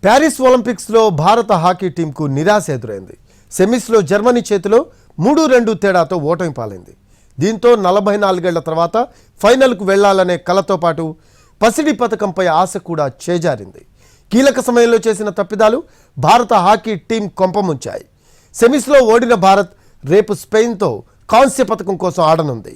Paris ఒలింపిక్స్లో భారత hockey టీంకు నిరాశ ఎదురైంది. సెమీస్లో జర్మనీ చేతిలో 3-2 తేడాతో ఓటమి పాలైంది. దీంతో 44 ఏళ్ల తర్వాత ఫైనల్కు వెళ్లాలనే కలతో పాటు పసిడి పథకంపై ఆశ కూడా చేజారింది. కీలక సమయంలో చేసిన తప్పిదాలు భారత హాకీ టీం కొంపముంచాయి. సెమీస్లో ఓడిన భారత్ రేపు స్పెయిన్తో కాంస్య పథకం కోసం ఆడనుంది.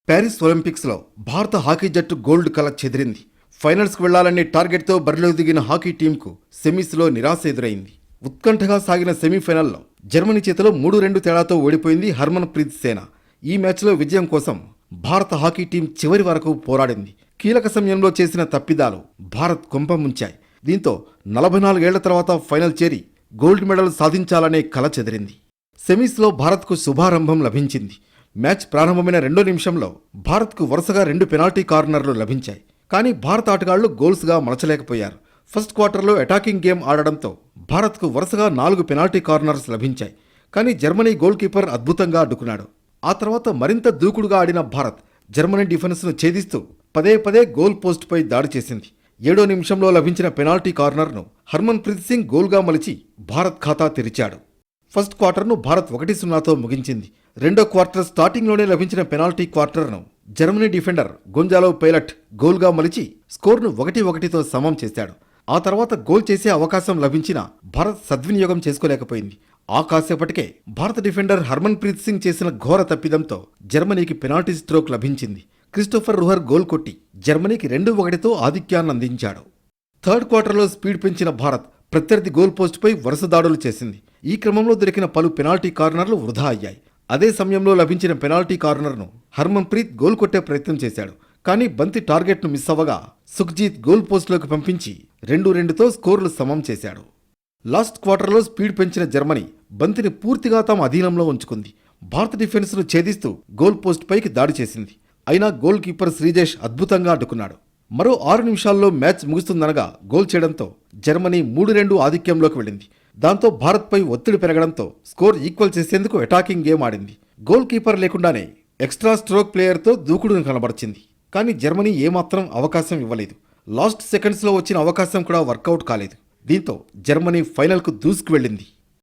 ప్యారిస్ ఒలింపిక్స్లో భారత హాకీ జట్టు గోల్డ్ కల చెదిరింది. ఫైనల్స్కు వెళ్లాలనే టార్గెట్తో బరిలో దిగిన హాకీ టీంకు సెమీస్లో నిరాశ ఎదురైంది. ఉత్కంఠగా సాగిన సెమీఫైనల్లో జర్మనీ చేతిలో 3-2 తేడాతో ఓడిపోయింది హర్మన్ ప్రీత్ సేన. ఈ మ్యాచ్లో విజయం కోసం భారత హాకీ టీం చివరి వరకు పోరాడింది. కీలక సమయంలో చేసిన తప్పిదాలు భారత్ కొంపముంచాయి. దీంతో 44 ఏళ్ల తర్వాత ఫైనల్ చేరి గోల్డ్ మెడల్ సాధించాలనే కల చెదిరింది. సెమీస్లో భారత్కు శుభారంభం లభించింది. మ్యాచ్ ప్రారంభమైన 2వ నిమిషంలో భారత్కు వరుసగా 2 పెనాల్టీ కార్నర్లు లభించాయి. కానీ భారత ఆటగాళ్లు గోల్స్గా మలచలేకపోయారు. ఫస్ట్ క్వార్టర్లో అటాకింగ్ గేమ్ ఆడడంతో భారత్కు వరుసగా 4 పెనాల్టీ కార్నర్స్ లభించాయి. కానీ జర్మనీ గోల్ కీపర్ అద్భుతంగా అడ్డుకున్నాడు. ఆ తర్వాత మరింత దూకుడుగా ఆడిన భారత్ జర్మనీ డిఫెన్స్ను ఛేదిస్తూ పదే గోల్ పోస్ట్పై దాడి చేసింది. 7వ నిమిషంలో లభించిన పెనాల్టీ కార్నర్ను హర్మన్ ప్రీత్ సింగ్ గోల్గా మలిచి భారత్ ఖాతా తెరిచాడు. ఫస్ట్ క్వార్టర్ను భారత్ 1-0తో ముగించింది. రెండో క్వార్టర్ స్టార్టింగ్లోనే లభించిన పెనాల్టీ క్వార్టర్ను జర్మనీ డిఫెండర్ గొంజాలో పైలట్ గోల్గా మలిచి స్కోర్ను 1-1తో సమం చేశాడు. ఆ తర్వాత గోల్ చేసే అవకాశం లభించినా భారత్ సద్వినియోగం చేసుకోలేకపోయింది. ఆ కాసేపటికే భారత డిఫెండర్ హర్మన్ ప్రీత్ సింగ్ చేసిన ఘోర తప్పిదంతో జర్మనీకి పెనాల్టీ స్ట్రోక్ లభించింది. క్రిస్టోఫర్ రుహర్ గోల్ కొట్టి జర్మనీకి 2-1తో ఆధిక్యాన్ని అందించాడు. థర్డ్ క్వార్టర్లో స్పీడ్ పెంచిన భారత్ ప్రత్యర్థి గోల్ పోస్టుపై వరుస దాడులు చేసింది. ఈ క్రమంలో దొరికిన పలు పెనాల్టీ కార్నర్లు వృధా అయ్యాయి. అదే సమయంలో లభించిన పెనాల్టీ కార్నర్ను హర్మన్ ప్రీత్ గోల్ కొట్టే ప్రయత్నం చేశాడు. కానీ బంతి టార్గెట్ను మిస్ అవ్వగా సుఖ్జీత్ గోల్ పోస్టులోకి పంపించి 2-2తో స్కోర్లు సమం చేశాడు. లాస్ట్ క్వార్టర్లో స్పీడ్ పెంచిన జర్మనీ బంతిని పూర్తిగా తమ అధీనంలో ఉంచుకుంది. భారత డిఫెన్స్ను ఛేదిస్తూ గోల్ పోస్ట్ పైకి దాడి చేసింది. అయినా గోల్ కీపర్ శ్రీజేష్ అద్భుతంగా అడ్డుకున్నాడు. మరో 6 నిమిషాల్లో మ్యాచ్ ముగుస్తుందనగా గోల్ చేయడంతో జర్మనీ 3-2 ఆధిక్యంలోకి వెళ్ళింది. దాంతో భారత్పై ఒత్తిడి పెరగడంతో స్కోర్ ఈక్వల్ చేసేందుకు అటాకింగ్ గేమ్ ఆడింది. గోల్ కీపర్ లేకుండానే ఎక్స్ట్రా స్ట్రోక్ ప్లేయర్తో దూకుడును కనబరిచింది. కానీ జర్మనీ ఏమాత్రం అవకాశం ఇవ్వలేదు. లాస్ట్ సెకండ్స్లో వచ్చిన అవకాశం కూడా వర్కౌట్ కాలేదు. దీంతో జర్మనీ ఫైనల్కు దూసుకు వెళ్ళింది.